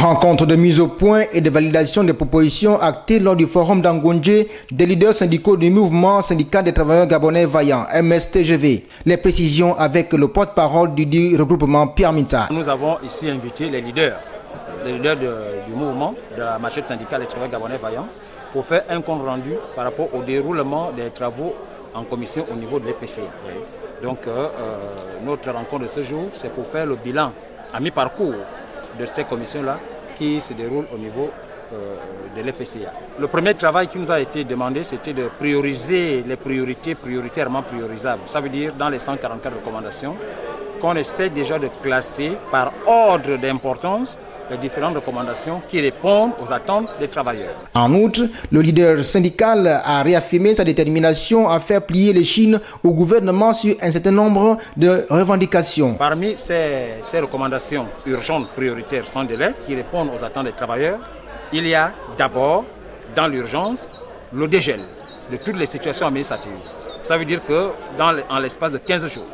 Rencontre de mise au point et de validation des propositions actées lors du forum d'Angondje des leaders syndicaux du mouvement syndical des travailleurs gabonais vaillants, MSTGV. Les précisions avec le porte-parole du regroupement Pierre Minta. Nous avons ici invité les leaders du mouvement de la machette syndicale des travailleurs gabonais vaillants pour faire un compte rendu par rapport au déroulement des travaux en commission au niveau de l'EPCA. Donc notre rencontre de ce jour, c'est pour faire le bilan à mi-parcours de ces commissions-là qui se déroulent au niveau de l'EPCA. Le premier travail qui nous a été demandé, c'était de prioriser les priorités prioritairement priorisables. Ça veut dire dans les 144 recommandations, qu'on essaie déjà de classer par ordre d'importance les différentes recommandations qui répondent aux attentes des travailleurs. En outre, le leader syndical a réaffirmé sa détermination à faire plier l'échine au gouvernement sur un certain nombre de revendications. Parmi ces recommandations urgentes, prioritaires, sans délai, qui répondent aux attentes des travailleurs, il y a d'abord, dans l'urgence, le dégel de toutes les situations administratives. Ça veut dire qu'en l'espace de 15 jours,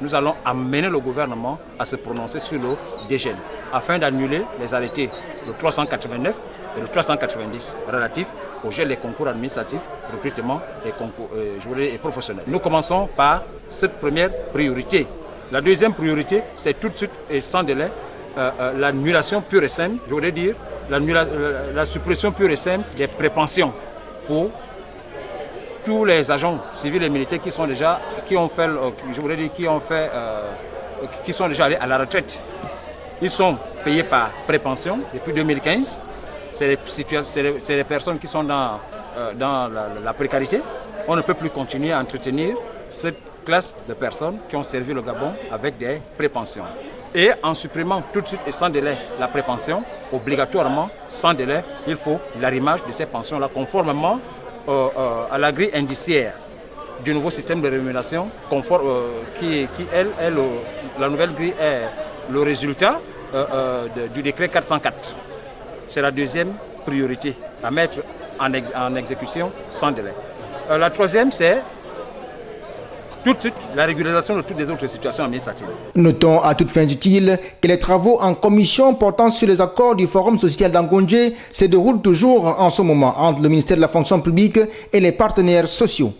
nous allons amener le gouvernement à se prononcer sur le dégel afin d'annuler les arrêtés le 389 et le 390 relatifs au gel des concours administratifs, recrutement et concours et professionnels. Nous commençons par cette première priorité. La deuxième priorité, c'est tout de suite et sans délai l'annulation pure et simple, je voudrais dire la suppression pure et simple des prépensions pour tous les agents civils et militaires qui sont déjà allés à la retraite. Ils sont payés par prépension depuis 2015. C'est les personnes qui sont dans la précarité. On ne peut plus continuer à entretenir cette classe de personnes qui ont servi le Gabon avec des prépensions. Et en supprimant tout de suite et sans délai la prépension, obligatoirement, sans délai, il faut l'arrimage de ces pensions-là conformément à la grille indiciaire du nouveau système de rémunération, la nouvelle grille est le résultat du décret 404. C'est la deuxième priorité à mettre en exécution sans délai. La troisième, c'est tout de suite la régularisation de toutes les autres situations administratives. Notons à toutes fins utiles que les travaux en commission portant sur les accords du Forum social d'Angondje se déroulent toujours en ce moment entre le ministère de la fonction publique et les partenaires sociaux.